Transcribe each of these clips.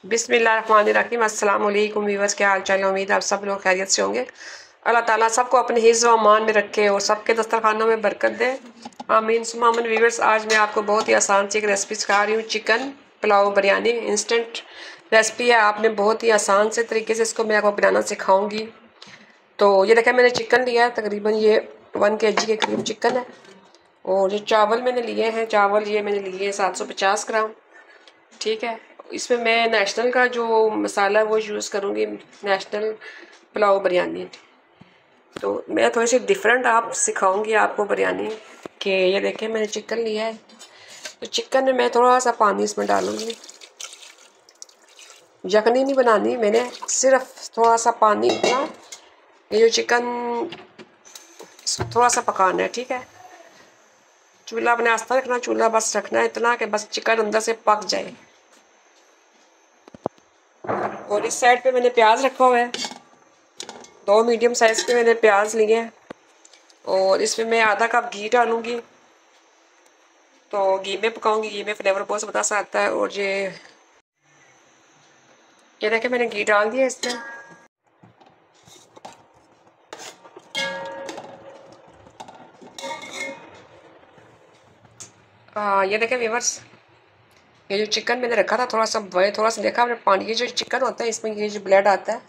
बिस्मिल्लाहिर्रहमानिर्रहीम। अस्सलाम वालेकुम व्यूअर्स, क्या हाल चाल है। उम्मीद है आप सब लोग खैरियत से होंगे। अल्लाह ताला सबको अपने हिफ्ज़ व अमान में रखे और सबके दस्तरखानों में बरकत दे, आमीन सुम्मा आमीन। व्यूअर्स, आज मैं आपको बहुत ही आसान सी एक रेसिपी सिखा रही हूँ। Chicken pulao biryani instant recipe है। आपने बहुत ही आसान से तरीके से इसको मैं आपको बनाना सिखाऊंगी। तो ये देखें, मैंने चिकन लिया है, तकरीबन ये 1 kg के करीब चिकन है। और ये चावल मैंने लिए हैं, चावल ये मैंने लिए हैं 750 ग्राम। ठीक है, इसमें मैं नेशनल का जो मसाला है वो यूज़ करूँगी, नेशनल पुलाव बिरयानी। तो मैं थोड़ी सी डिफरेंट आप सिखाऊंगी आपको बिरयानी। कि ये देखें, मैंने चिकन लिया है, तो चिकन में मैं थोड़ा सा पानी इसमें डालूंगी। यखनी नहीं बनानी मैंने, सिर्फ थोड़ा सा पानी इतना। ये जो चिकन थोड़ा सा पकाना है, ठीक है। चूल्हा अपने आस्था रखना, चूल्हा बस रखना है इतना कि बस चिकन अंदर से पक जाए। और इस साइड पे मैंने प्याज रखा हुआ है, 2 मीडियम साइज के मैंने प्याज लिए हैं। और इसमें मैं आधा कप घी डालूंगी। तो घी में पकाऊंगी, घी में फ्लेवर बहुत ज़बरदस्त आता है। और ये देखें, मैंने घी डाल दिया इसमें। ये देखें व्यूअर्स, ये जो चिकन मैंने रखा था थोड़ा सा बॉयल, थोड़ा सा देखा मैंने पानी, ये जो चिकन होता है इसमें ये जो ब्लड आता है,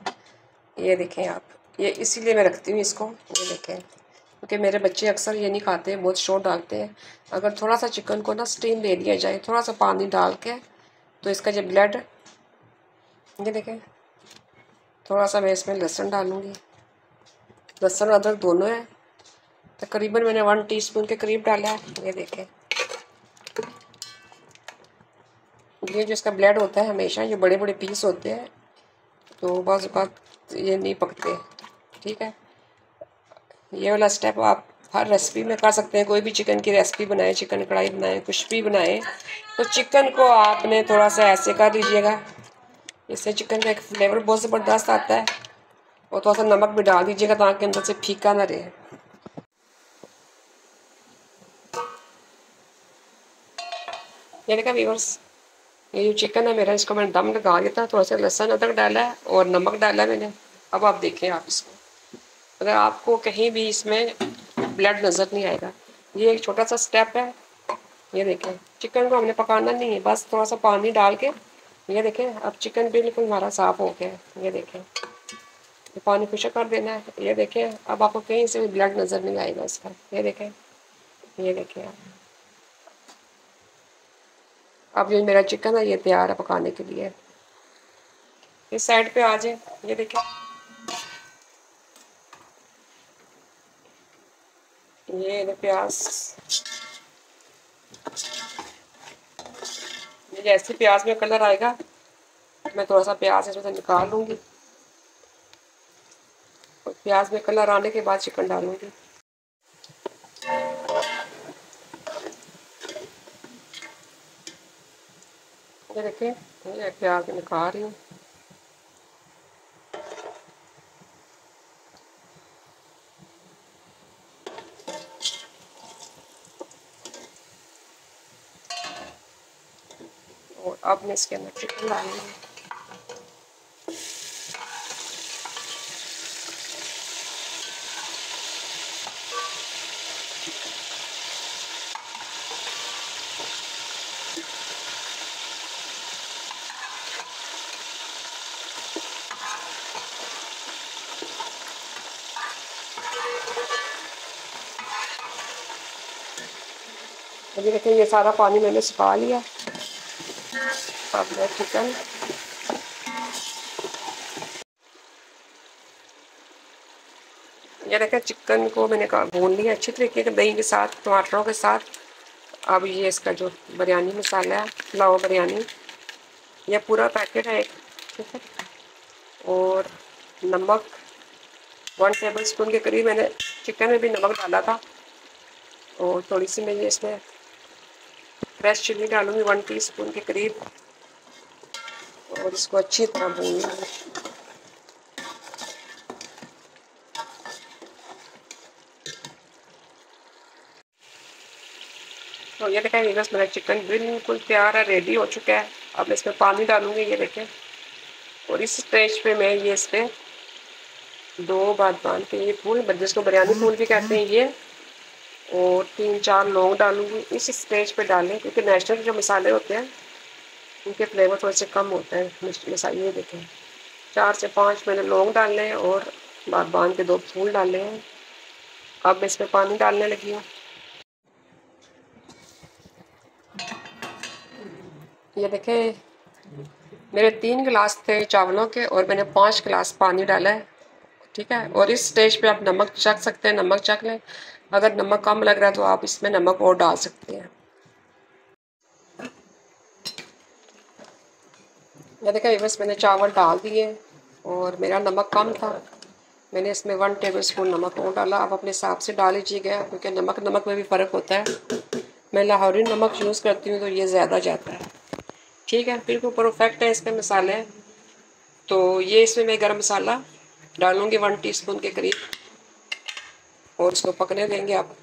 ये देखें आप, ये इसीलिए मैं रखती हूँ इसको। ये देखें, क्योंकि मेरे बच्चे अक्सर ये नहीं खाते, बहुत शोर डालते हैं। अगर थोड़ा सा चिकन को ना स्टीम दे दिया जाए थोड़ा सा पानी डाल के, तो इसका जो ब्लड, ये देखें। थोड़ा सा मैं इसमें लहसुन डालूँगी, लहसुन और अदरक दोनों है। तकरीबन मैंने 1 टीस्पून के करीब डाला है। ये देखें, ये जो इसका ब्लड होता है हमेशा जो बड़े बड़े पीस होते हैं, तो बस बात ये नहीं पकते। ठीक है, ये वाला स्टेप आप हर रेसिपी में कर सकते हैं। कोई भी चिकन की रेसिपी बनाए, चिकन कढ़ाई बनाए, कुछ भी बनाए, तो चिकन को आपने थोड़ा सा ऐसे कर दीजिएगा, इससे चिकन का एक फ्लेवर बहुत ज़बरदस्त आता है। और थोड़ा सा नमक भी डाल दीजिएगा ताकि अंदर से फीका ना रहे। ये देखा व्यूअर्स, ये जो चिकन है मेरा, इसको मैंने दम लगा दिया था। थोड़ा सा लहसुन अदरक डाला है और नमक डाला है मैंने। अब आप देखें, आप इसको, अगर आपको कहीं भी इसमें ब्लड नज़र नहीं आएगा, ये एक छोटा सा स्टेप है। ये देखें, चिकन को हमने पकाना नहीं है, बस थोड़ा सा पानी डाल के। ये देखें, अब चिकन बिल्कुल हमारा साफ़ हो गया है। ये देखें, ये पानी खुश्क कर देना है। ये देखें, अब आपको कहीं से भी ब्लड नज़र नहीं आएगा इसका। ये देखें, ये देखें आप, अब जो मेरा चिकन है ये तैयार है पकाने के लिए। इस साइड पे आ जाए। ये देखें, ये प्याज, ये जैसे प्याज में कलर आएगा, मैं थोड़ा सा प्याज इसमें से निकाल लूँगी और प्याज में कलर आने के बाद चिकन डालूँगी। ये देखें, ये प्याज निकाल रही हूँ। और अब मैं इसके अंदर चिकन डालूँगी। अभी देखें, ये सारा पानी मैंने सुखा लिया। अब मैं चिकन, ये देखें, चिकन को मैंने भून लिया अच्छी तरीके से दही के साथ, टमाटरों के साथ। अब ये इसका जो बिरयानी मसाला है, पुलाव बिरयानी, ये पूरा पैकेट है एक। ठीक है, और नमक 1 टेबल स्पून के करीब मैंने चिकन में भी नमक डाला था। और थोड़ी सी मैं ये इसमें फ्रेश चिली डालूँगी 1 टीस्पून के करीब। और इसको अच्छी तरह भूनूंगी। तो ये देखें, बस मेरा चिकन बिल्कुल तैयार है, रेडी हो चुका है। अब इसमें पानी डालूंगी। ये देखें, और इस स्टेज पे मैं ये इस पे 2 बादाम के ये फूल, जिसको बिरयानी फूल भी कहते हैं ये, और 3-4 लौंग डालूंगी। इस स्टेज पे डालें क्योंकि नेचुरल जो मसाले होते हैं उनके फ्लेवर थोड़े से कम होते हैं मसाले। ये देखें 4 से 5 मैंने लौंग डाले हैं और बादाम के 2 फूल डाले हैं। अब मैं इसमें पानी डालने लगी हूँ। ये देखें मेरे 3 गिलास थे चावलों के और मैंने 5 गिलास पानी डाला है, ठीक है। और इस स्टेज पे आप नमक चख सकते हैं, नमक चख लें। अगर नमक कम लग रहा है तो आप इसमें नमक और डाल सकते हैं। ये देखें बस मैंने चावल डाल दिए और मेरा नमक कम था, मैंने इसमें 1 टेबल स्पून नमक और डाला। आप अपने हिसाब से डाल लीजिएगा क्योंकि नमक में भी फ़र्क होता है। मैं लाहौरी नमक यूज़ करती हूँ तो ये ज़्यादा जाता है, ठीक है। बिल्कुल परफेक्ट है इसमें मसाले। तो ये इसमें मैं गरम मसाला डालूँगी 1 टीस्पून के करीब और इसको पकने देंगे। आप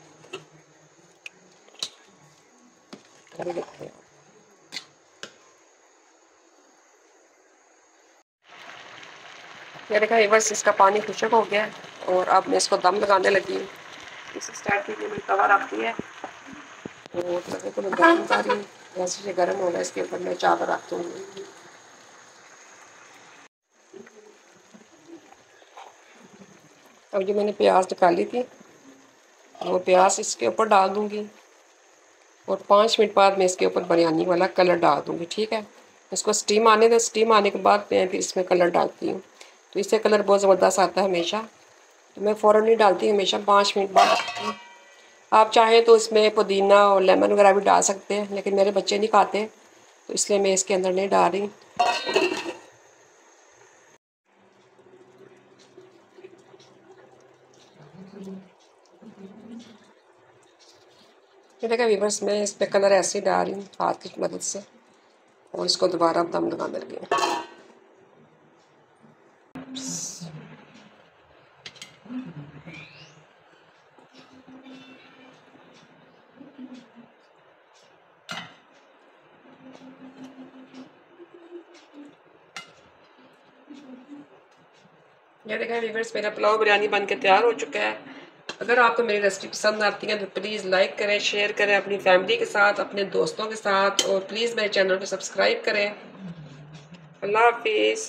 कर देखते हैं। ये देखा बस इसका पानी खुशक हो गया है और अब मैं इसको दम लगाने लगी हूँ। इस स्टाइल की मेरी कवर आती है और तवे को मैं गर्म कर रही हूँ। जैसे ये गर्म हो रहा है इसके ऊपर मैं चावल रख दूँगी। अब जो मैंने प्याज निकाली थी वो प्याज इसके ऊपर डाल दूँगी और 5 मिनट बाद मैं इसके ऊपर बिरयानी वाला कलर डाल दूँगी, ठीक है। इसको स्टीम आने दें, स्टीम आने के बाद मैं फिर इसमें कलर डालती हूँ। तो इससे कलर बहुत ज़बरदस्त आता है हमेशा। तो मैं फ़ौरन नहीं डालती, हमेशा 5 मिनट बाद डालती हूँ। आप चाहें तो इसमें पुदीना और लेमन वगैरह भी डाल सकते हैं, लेकिन मेरे बच्चे नहीं खाते तो इसलिए मैं इसके अंदर नहीं डाल रही। ये देखा वीवर्स मैं इस पर कलर ऐसे ही डाल रही हूँ हाथ की मदद से और इसको दोबारा दम लगाने लगी हूँ। ये देखा वीवर्स मेरा पुलाव बिरयानी बन के तैयार हो चुका है। अगर आपको मेरी रेसिपी पसंद आती है तो प्लीज़ लाइक करें, शेयर करें अपनी फैमिली के साथ, अपने दोस्तों के साथ, और प्लीज़ मेरे चैनल को सब्सक्राइब करें। अल्लाह हाफिज़।